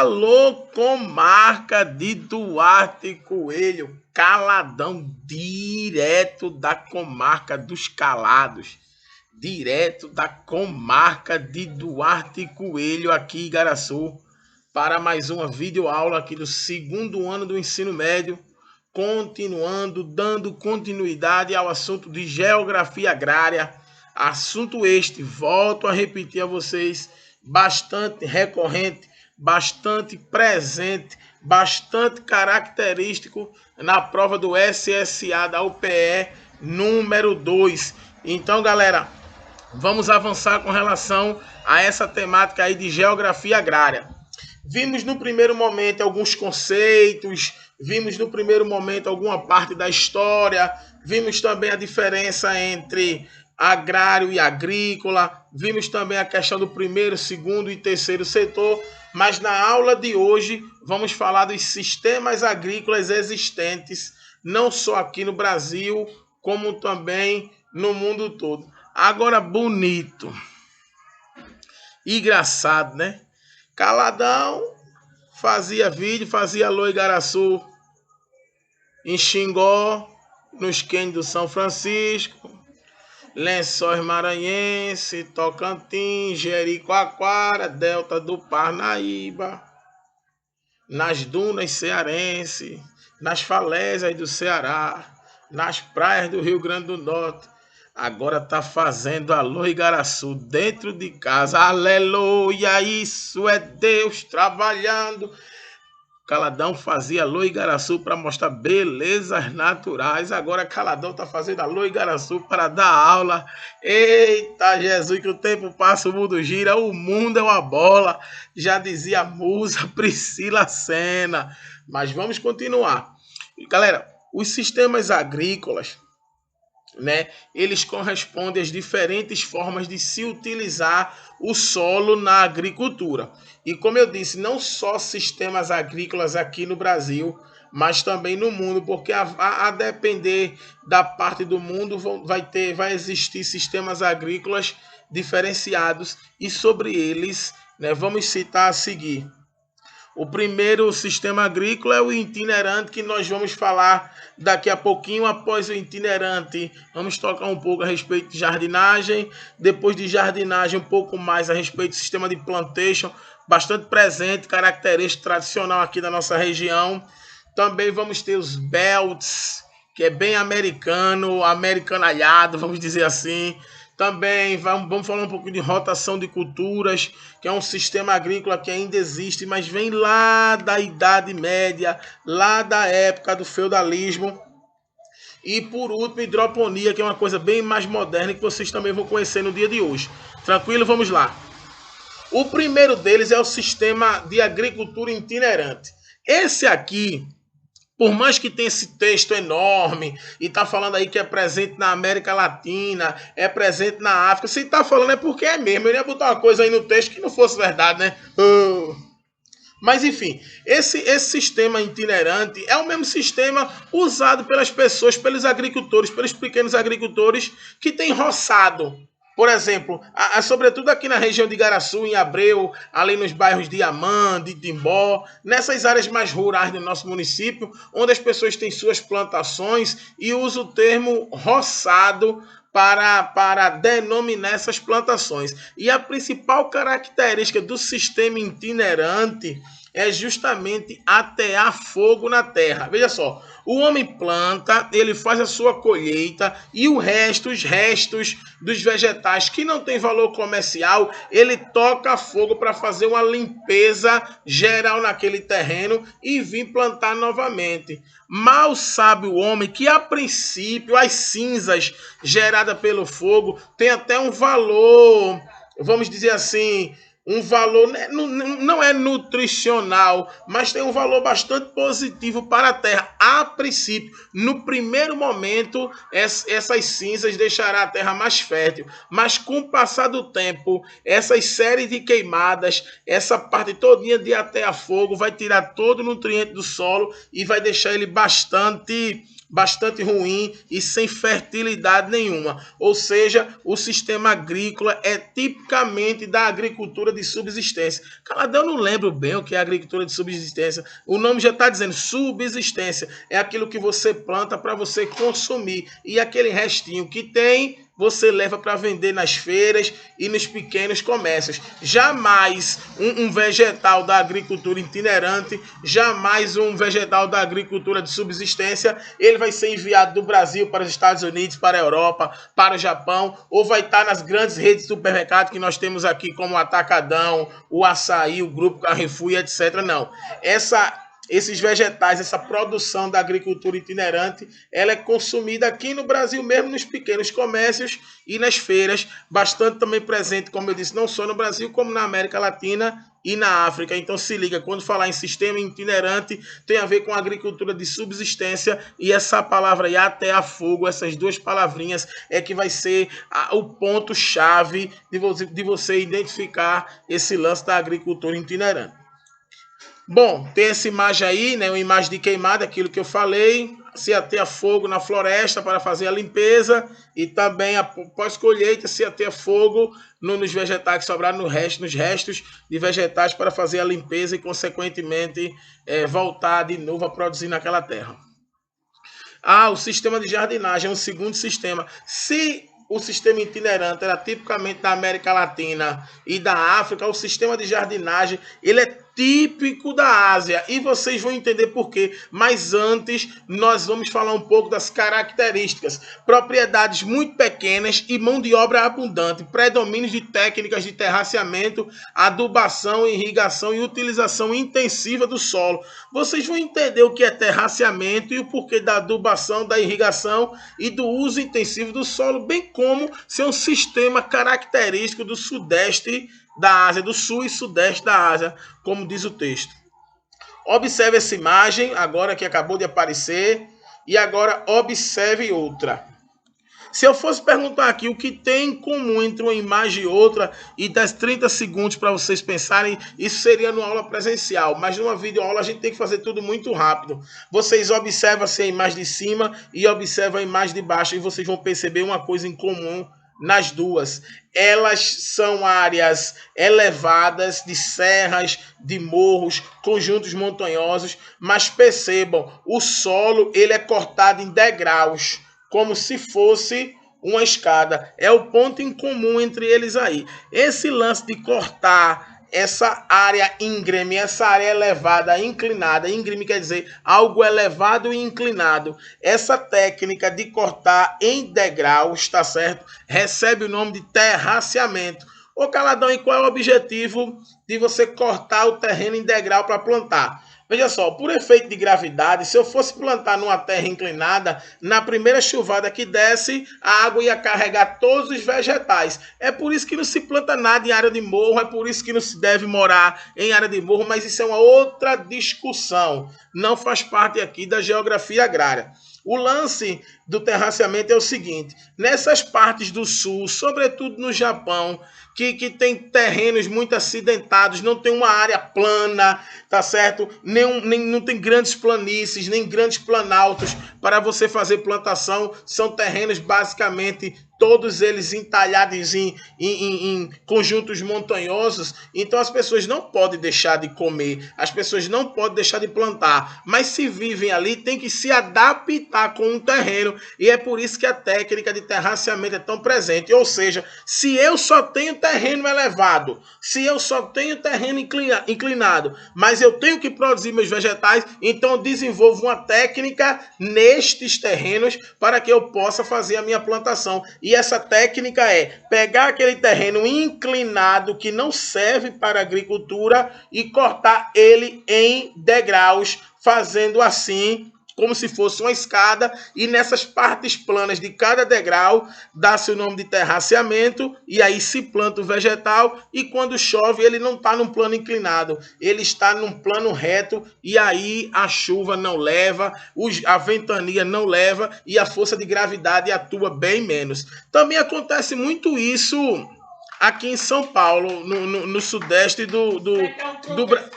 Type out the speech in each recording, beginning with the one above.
Alô, comarca de Duarte Coelho, Caladão, direto da comarca dos Calados, direto da comarca de Duarte Coelho, aqui em Igaraçu, para mais uma videoaula aqui do segundo ano do ensino médio, continuando, dando continuidade ao assunto de geografia agrária, assunto este, volto a repetir a vocês, bastante recorrente, bastante presente, bastante característico na prova do SSA da UPE número 2. Então, galera, vamos avançar com relação a essa temática aí de geografia agrária. Vimos no primeiro momento alguns conceitos, vimos no primeiro momento alguma parte da história, vimos também a diferença entre agrário e agrícola, vimos também a questão do primeiro, segundo e terceiro setor, mas na aula de hoje vamos falar dos sistemas agrícolas existentes, não só aqui no Brasil, como também no mundo todo. Agora, bonito, engraçado, né? Caladão fazia vídeo, fazia Alô Igaraçu em Xingó, nos Quênios do São Francisco, Lençóis Maranhense, Tocantins, Jericoacoara, Delta do Parnaíba, nas dunas cearense, nas falésias do Ceará, nas praias do Rio Grande do Norte. Agora tá fazendo Alô Igaraçu dentro de casa. Aleluia, isso é Deus trabalhando. Caladão fazia Alô Igaraçu para mostrar belezas naturais. Agora Caladão tá fazendo Alô Igaraçu para dar aula. Eita Jesus, que o tempo passa, o mundo gira, o mundo é uma bola. Já dizia a musa Priscila Senna. Mas vamos continuar. Galera, os sistemas agrícolas, né, eles correspondem às diferentes formas de se utilizar o solo na agricultura. E como eu disse, não só sistemas agrícolas aqui no Brasil, mas também no mundo, porque a depender da parte do mundo vai existir sistemas agrícolas diferenciados, e sobre eles, né, vamos citar a seguir. O primeiro sistema agrícola é o itinerante, que nós vamos falar daqui a pouquinho. Após o itinerante, vamos tocar um pouco a respeito de jardinagem. Depois de jardinagem, um pouco mais a respeito do sistema de plantation, bastante presente, característico tradicional aqui da nossa região. Também vamos ter os belts, que é bem americanalhado, vamos dizer assim. Também vamos falar um pouco de rotação de culturas, que é um sistema agrícola que ainda existe, mas vem lá da Idade Média, lá da época do feudalismo. E por último, hidroponia, que é uma coisa bem mais moderna, que vocês também vão conhecer no dia de hoje. Tranquilo? Vamos lá. O primeiro deles é o sistema de agricultura itinerante. Esse aqui, por mais que tenha esse texto enorme e tá falando aí que é presente na América Latina, é presente na África, se tá falando é porque é mesmo. Eu ia botar uma coisa aí no texto que não fosse verdade, né? Mas enfim, esse sistema itinerante é o mesmo sistema usado pelas pessoas, pelos agricultores, pelos pequenos agricultores que têm roçado. Por exemplo, sobretudo aqui na região de Igaraçu, em Abreu, ali nos bairros de Amã, de Timbó, nessas áreas mais rurais do nosso município, onde as pessoas têm suas plantações e usam o termo roçado para denominar essas plantações. E a principal característica do sistema itinerante é justamente atear fogo na terra. Veja só, o homem planta, ele faz a sua colheita e os restos dos vegetais que não tem valor comercial, ele toca fogo para fazer uma limpeza geral naquele terreno e vir plantar novamente. Mal sabe o homem que, a princípio, as cinzas geradas pelo fogo têm até um valor, vamos dizer assim, um valor, não é nutricional, mas tem um valor bastante positivo para a terra. A princípio, no primeiro momento, essas cinzas deixarão a terra mais fértil, mas com o passar do tempo, essas séries de queimadas, essa parte todinha de atear fogo vai tirar todo o nutriente do solo e vai deixar ele bastante bastante ruim e sem fertilidade nenhuma. Ou seja, o sistema agrícola é tipicamente da agricultura de subsistência. Caladão, eu não lembro bem o que é agricultura de subsistência. O nome já está dizendo subsistência. É aquilo que você planta para você consumir. E aquele restinho que tem, você leva para vender nas feiras e nos pequenos comércios. Jamais um vegetal da agricultura itinerante, jamais um vegetal da agricultura de subsistência, ele vai ser enviado do Brasil para os Estados Unidos, para a Europa, para o Japão, ou vai estar nas grandes redes de supermercado que nós temos aqui, como o Atacadão, o Açaí, o Grupo Carrefour, etc. Não. Esses vegetais, essa produção da agricultura itinerante, ela é consumida aqui no Brasil mesmo, nos pequenos comércios e nas feiras, bastante também presente, como eu disse, não só no Brasil, como na América Latina e na África. Então se liga, quando falar em sistema itinerante, tem a ver com agricultura de subsistência, e essa palavra aí, até a fogo, essas duas palavrinhas é que vai ser o ponto-chave de você identificar esse lance da agricultura itinerante. Bom, tem essa imagem aí, né? Uma imagem de queimada, aquilo que eu falei. Se ateia fogo na floresta para fazer a limpeza. E também, após colheita, se ateia fogo nos vegetais que sobraram nos restos de vegetais para fazer a limpeza e, consequentemente, voltar de novo a produzir naquela terra. O sistema de jardinagem é um segundo sistema. Se o sistema itinerante era tipicamente da América Latina e da África, o sistema de jardinagem ele é típico da Ásia, e vocês vão entender por quê. Mas antes, nós vamos falar um pouco das características. Propriedades muito pequenas e mão de obra abundante, predomínio de técnicas de terraceamento, adubação, irrigação e utilização intensiva do solo. Vocês vão entender o que é terraceamento e o porquê da adubação, da irrigação e do uso intensivo do solo, bem como ser um sistema característico do sudeste da Ásia, do sul e sudeste da Ásia, como diz o texto. Observe essa imagem, agora que acabou de aparecer, e agora observe outra. Se eu fosse perguntar aqui o que tem em comum entre uma imagem e outra, e das 30 segundos para vocês pensarem, isso seria numa aula presencial, mas numa videoaula a gente tem que fazer tudo muito rápido. Vocês observam assim, a imagem de cima e observam a imagem de baixo, e vocês vão perceber uma coisa em comum nas duas. Elas são áreas elevadas de serras, de morros, conjuntos montanhosos, mas percebam, o solo ele é cortado em degraus, como se fosse uma escada. É o ponto em comum entre eles aí. Esse lance de cortar essa área íngreme, essa área elevada, inclinada, íngreme quer dizer algo elevado e inclinado. Essa técnica de cortar em degraus, tá certo? Recebe o nome de terraceamento. Ô Caladão, e qual é o objetivo de você cortar o terreno em degrau para plantar? Veja só, por efeito de gravidade, se eu fosse plantar numa terra inclinada, na primeira chuvada que desce, a água ia carregar todos os vegetais. É por isso que não se planta nada em área de morro, é por isso que não se deve morar em área de morro, mas isso é uma outra discussão. Não faz parte aqui da geografia agrária. O lance do terraceamento é o seguinte: nessas partes do sul, sobretudo no Japão, que tem terrenos muito acidentados, não tem uma área plana, tá certo? Não tem grandes planícies, nem grandes planaltos para você fazer plantação. São terrenos basicamente todos eles entalhados em conjuntos montanhosos. Então as pessoas não podem deixar de comer, as pessoas não podem deixar de plantar, mas se vivem ali, tem que se adaptar com o terreno, e é por isso que a técnica de terraceamento é tão presente. Ou seja, se eu só tenho terreno elevado, se eu só tenho terreno inclinado, mas eu tenho que produzir meus vegetais, então eu desenvolvo uma técnica nestes terrenos para que eu possa fazer a minha plantação. E essa técnica é pegar aquele terreno inclinado que não serve para agricultura e cortar ele em degraus, fazendo assim como se fosse uma escada, e nessas partes planas de cada degrau dá-se o nome de terraceamento, e aí se planta o vegetal, e quando chove ele não está num plano inclinado, ele está num plano reto, e aí a chuva não leva, a ventania não leva, e a força de gravidade atua bem menos. Também acontece muito isso aqui em São Paulo, no sudeste do Brasil.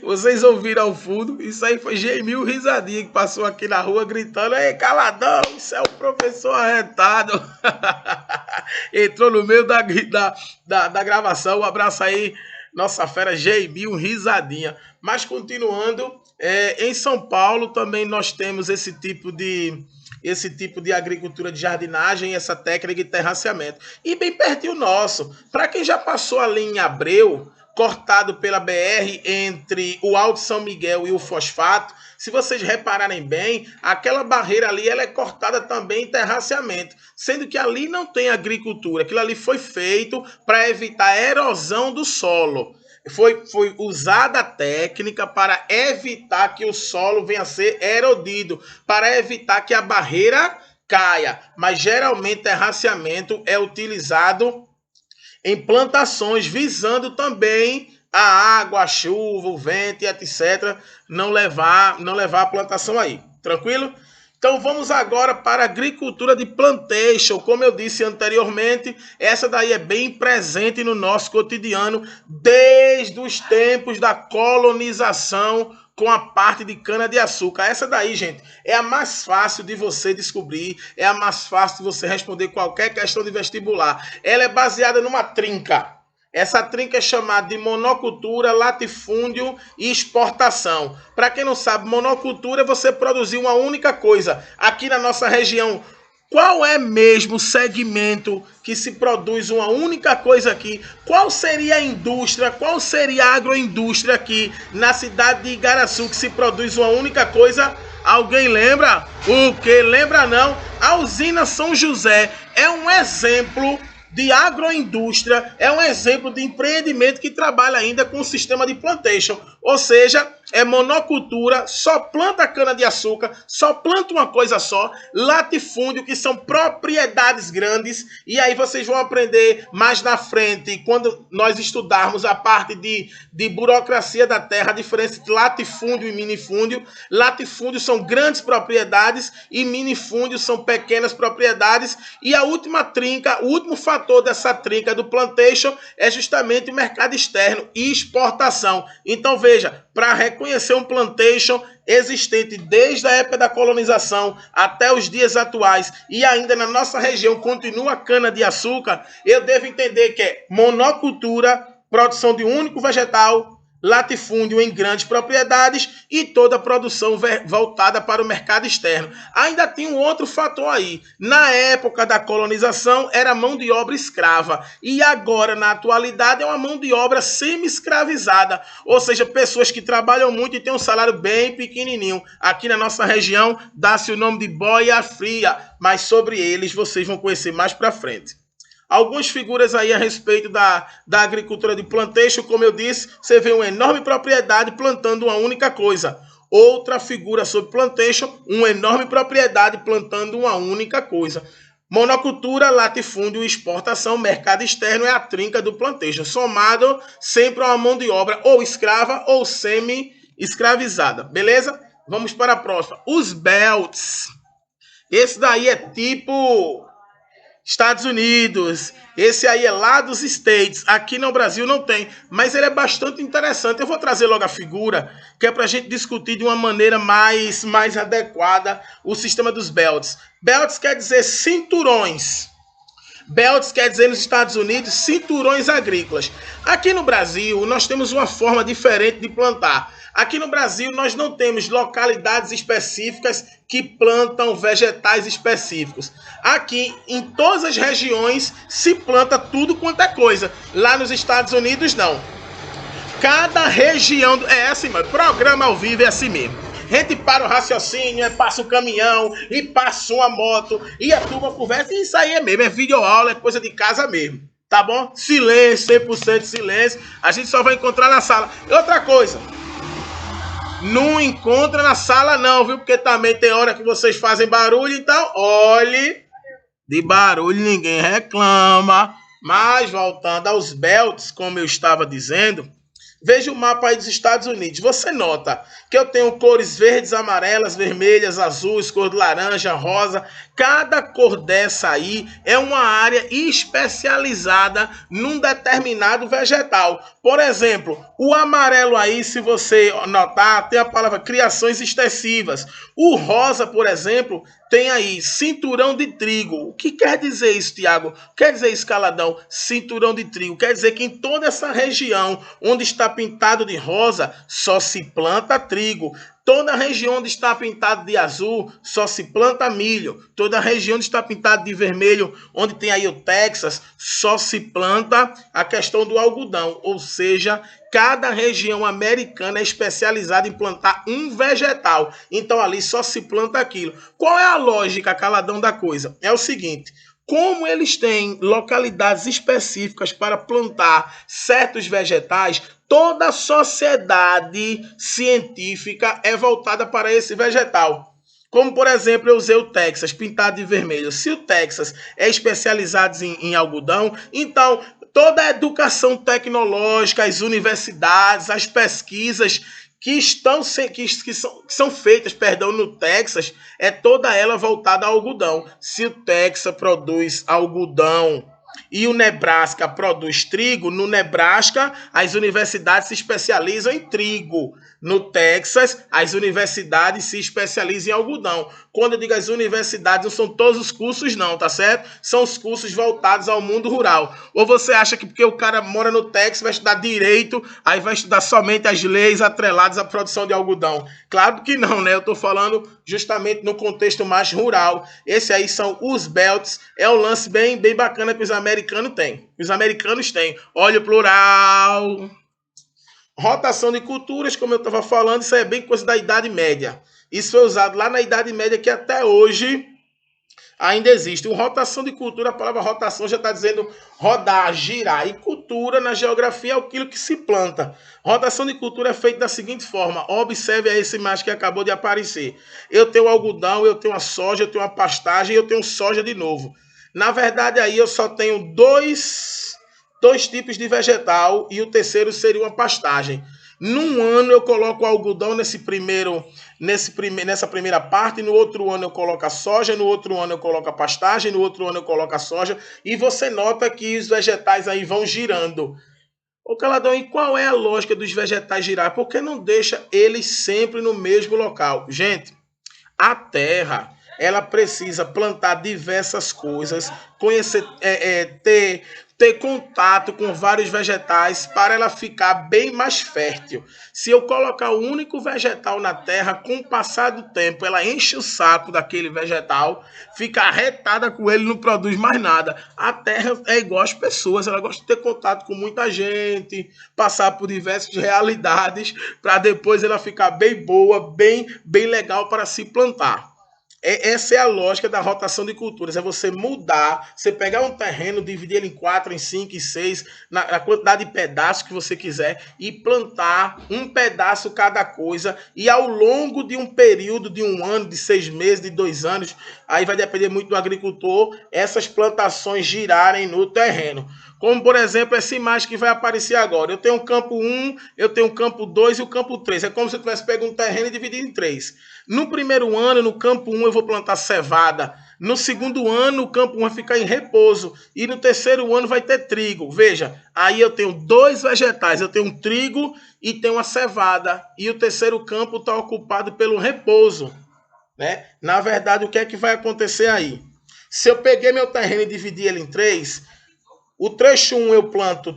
Vocês ouviram ao fundo? Isso aí foi Geimil Risadinha que passou aqui na rua gritando: Ei, caladão, isso é o professor arretado. Entrou no meio da gravação. Um abraço aí, nossa fera Geimil Risadinha. Mas continuando, em São Paulo também nós temos esse tipo de agricultura de jardinagem, essa técnica de terraceamento. E bem pertinho nosso, para quem já passou ali em Abreu, cortado pela BR entre o Alto São Miguel e o Fosfato, se vocês repararem bem, aquela barreira ali ela é cortada também em terraceamento, sendo que ali não tem agricultura, aquilo ali foi feito para evitar a erosão do solo. Foi usada a técnica para evitar que o solo venha a ser erodido, para evitar que a barreira caia. Mas geralmente terraceamento é utilizado em plantações, visando também a água, a chuva, o vento e etc. Não levar a plantação aí. Tranquilo? Então vamos agora para a agricultura de plantation. Como eu disse anteriormente, essa daí é bem presente no nosso cotidiano desde os tempos da colonização com a parte de cana-de-açúcar. Essa daí, gente, é a mais fácil de você descobrir, é a mais fácil de você responder qualquer questão de vestibular. Ela é baseada numa trinca. Essa trinca é chamada de monocultura, latifúndio e exportação. Para quem não sabe, monocultura é você produzir uma única coisa. Aqui na nossa região, qual é mesmo o segmento que se produz uma única coisa aqui? Qual seria a indústria, qual seria a agroindústria aqui na cidade de Igaraçu que se produz uma única coisa? Alguém lembra? O que? Lembra não? A usina São José é um exemplo de agroindústria, é um exemplo de empreendimento que trabalha ainda com o sistema de plantation, ou seja, é monocultura, só planta cana-de-açúcar, só planta uma coisa só, latifúndio, que são propriedades grandes, e aí vocês vão aprender mais na frente, quando nós estudarmos a parte de burocracia da terra, a diferença entre latifúndio e minifúndio. Latifúndio são grandes propriedades e minifúndio são pequenas propriedades, e a última trinca, o último fator dessa trinca do plantation é justamente o mercado externo e exportação. Então veja, para reconhecer um plantation existente desde a época da colonização até os dias atuais e ainda na nossa região continua a cana-de-açúcar, eu devo entender que é monocultura, produção de um único vegetal, latifúndio em grandes propriedades e toda a produção voltada para o mercado externo. Ainda tem um outro fator aí. Na época da colonização era mão de obra escrava e agora na atualidade é uma mão de obra semi-escravizada, ou seja, pessoas que trabalham muito e têm um salário bem pequenininho. Aqui na nossa região dá-se o nome de boia fria, mas sobre eles vocês vão conhecer mais para frente. Algumas figuras aí a respeito da agricultura de plantation, como eu disse, você vê uma enorme propriedade plantando uma única coisa. Outra figura sobre plantation, uma enorme propriedade plantando uma única coisa. Monocultura, latifúndio e exportação, mercado externo é a trinca do plantation, somado sempre a uma mão de obra ou escrava ou semi-escravizada, beleza? Vamos para a próxima. Os belts. Esse daí é tipo Estados Unidos, esse aí é lá dos States, aqui no Brasil não tem, mas ele é bastante interessante. Eu vou trazer logo a figura, que é para a gente discutir de uma maneira mais adequada o sistema dos belts. Belts quer dizer cinturões. Belts quer dizer nos Estados Unidos cinturões agrícolas. Aqui no Brasil nós temos uma forma diferente de plantar. Aqui no Brasil nós não temos localidades específicas que plantam vegetais específicos. Aqui em todas as regiões se planta tudo quanto é coisa. Lá nos Estados Unidos não. Cada região é assim, mano. Programa ao vivo é assim mesmo. A gente para o raciocínio, passa o caminhão e passa uma moto e a turma conversa, e isso aí é mesmo, é videoaula, é coisa de casa mesmo, tá bom? Silêncio, 100% silêncio, a gente só vai encontrar na sala. E outra coisa, não encontra na sala não, viu? Porque também tem hora que vocês fazem barulho, então olhe, de barulho ninguém reclama. Mas voltando aos belts, como eu estava dizendo, Veja o mapa aí dos Estados Unidos. Você nota que eu tenho cores verdes, amarelas, vermelhas, azuis, cor de laranja, rosa. Cada cor dessa aí é uma área especializada num determinado vegetal. Por exemplo, o amarelo aí, se você notar, tem a palavra criações extensivas. O rosa, por exemplo, tem aí cinturão de trigo. O que quer dizer isso, Tiago? Quer dizer isso, Caladão? Cinturão de trigo. Quer dizer que em toda essa região onde está pintado de rosa, só se planta trigo. Toda a região onde está pintado de azul, só se planta milho. Toda a região onde está pintado de vermelho, onde tem aí o Texas, só se planta a questão do algodão. Ou seja, cada região americana é especializada em plantar um vegetal. Então ali só se planta aquilo. Qual é a lógica, Caladão, da coisa? É o seguinte: como eles têm localidades específicas para plantar certos vegetais, toda a sociedade científica é voltada para esse vegetal. Como, por exemplo, eu usei o Texas, pintado de vermelho. Se o Texas é especializado em algodão, então toda a educação tecnológica, as universidades, as pesquisas que são feitas, no Texas, é toda ela voltada ao algodão. Se o Texas produz algodão e o Nebraska produz trigo, no Nebraska as universidades se especializam em trigo. No Texas, as universidades se especializam em algodão. Quando eu digo as universidades, não são todos os cursos não, tá certo? São os cursos voltados ao mundo rural. Ou você acha que porque o cara mora no Texas vai estudar direito, aí vai estudar somente as leis atreladas à produção de algodão? Claro que não, né? Eu tô falando justamente no contexto mais rural. Esse aí são os belts. É um lance bem bacana que os americanos têm. Os americanos têm. Olha o plural. Rotação de culturas, como eu estava falando, isso é bem coisa da Idade Média. Isso foi usado lá na Idade Média, que até hoje ainda existe. O rotação de cultura, a palavra rotação já está dizendo rodar, girar. E cultura, na geografia, é aquilo que se planta. Rotação de cultura é feita da seguinte forma. Observe a essa imagem que acabou de aparecer. Eu tenho algodão, eu tenho a soja, eu tenho a pastagem e eu tenho soja de novo. Na verdade, aí eu só tenho dois tipos de vegetal e o terceiro seria uma pastagem. Num ano eu coloco o algodão nessa primeira parte, no outro ano eu coloco a soja, no outro ano eu coloco a pastagem, no outro ano eu coloco a soja, e você nota que os vegetais aí vão girando. Ô Caladão, e qual é a lógica dos vegetais girar? Por que não deixa eles sempre no mesmo local? Gente, a terra, ela precisa plantar diversas coisas, conhecer, ter contato com vários vegetais para ela ficar bem mais fértil. Se eu colocar um único vegetal na terra, com o passar do tempo, ela enche o saco daquele vegetal, fica arretada com ele, não produz mais nada. A terra é igual às pessoas, ela gosta de ter contato com muita gente, passar por diversas realidades, para depois ela ficar bem boa, bem legal para se plantar. Essa é a lógica da rotação de culturas, é você mudar, você pegar um terreno, dividir ele em 4, em 5, em 6, na quantidade de pedaços que você quiser e plantar um pedaço cada coisa, e ao longo de um período de 1 ano, de 6 meses, de 2 anos, aí vai depender muito do agricultor, essas plantações girarem no terreno. Como, por exemplo, essa imagem que vai aparecer agora. Eu tenho o campo 1, eu tenho o campo 2 e o campo 3. É como se eu tivesse pego um terreno e dividido em 3. No primeiro ano, no campo 1, eu vou plantar cevada. No segundo ano, o campo 1 vai ficar em repouso. E no terceiro ano vai ter trigo. Veja, aí eu tenho 2 vegetais. Eu tenho um trigo e tenho a cevada. E o terceiro campo está ocupado pelo repouso, né? Na verdade, o que é que vai acontecer aí? Se eu peguei meu terreno e dividi ele em 3... O trecho 1 eu planto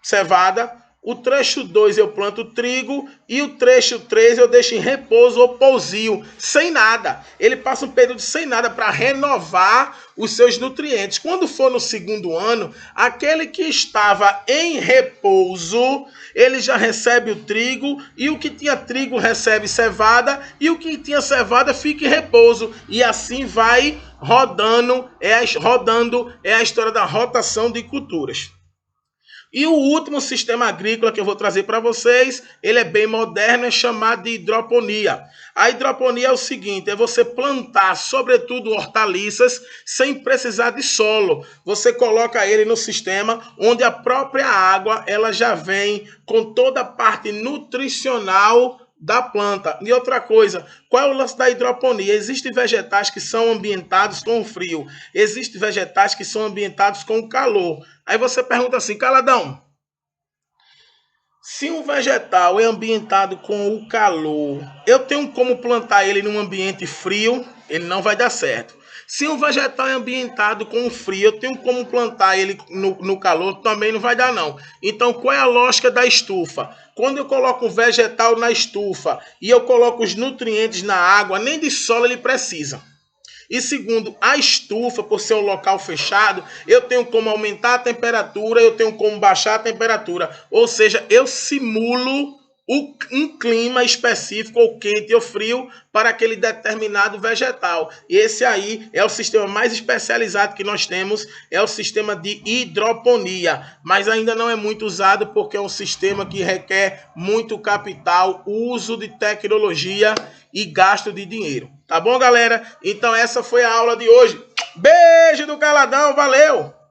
cevada, o trecho 2 eu planto trigo e o trecho 3 eu deixo em repouso ou pousio, sem nada. Ele passa um período sem nada para renovar os seus nutrientes. Quando for no segundo ano, aquele que estava em repouso, ele já recebe o trigo, e o que tinha trigo recebe cevada, e o que tinha cevada fica em repouso. E assim vai rodando, é a história da rotação de culturas. E o último sistema agrícola que eu vou trazer para vocês, ele é bem moderno, é chamado de hidroponia. A hidroponia é o seguinte, é você plantar, sobretudo hortaliças, sem precisar de solo. Você coloca ele no sistema, onde a própria água ela já vem com toda a parte nutricional da planta. E outra coisa, qual é o lance da hidroponia? Existem vegetais que são ambientados com o frio, existem vegetais que são ambientados com o calor. Aí você pergunta assim, Caladão, se um vegetal é ambientado com o calor, eu tenho como plantar ele num ambiente frio? Ele não vai dar certo. Se um vegetal é ambientado com o frio, eu tenho como plantar ele no calor? Também não vai dar não. Então, qual é a lógica da estufa? Quando eu coloco um vegetal na estufa e eu coloco os nutrientes na água, nem de solo ele precisa. E segundo, a estufa, por ser um local fechado, eu tenho como aumentar a temperatura, eu tenho como baixar a temperatura. Ou seja, eu simulo um clima específico, ou quente ou frio, para aquele determinado vegetal. E esse aí é o sistema mais especializado que nós temos, é o sistema de hidroponia. Mas ainda não é muito usado porque é um sistema que requer muito capital, uso de tecnologia e gasto de dinheiro. Tá bom, galera? Então essa foi a aula de hoje. Beijo do Caladão, valeu!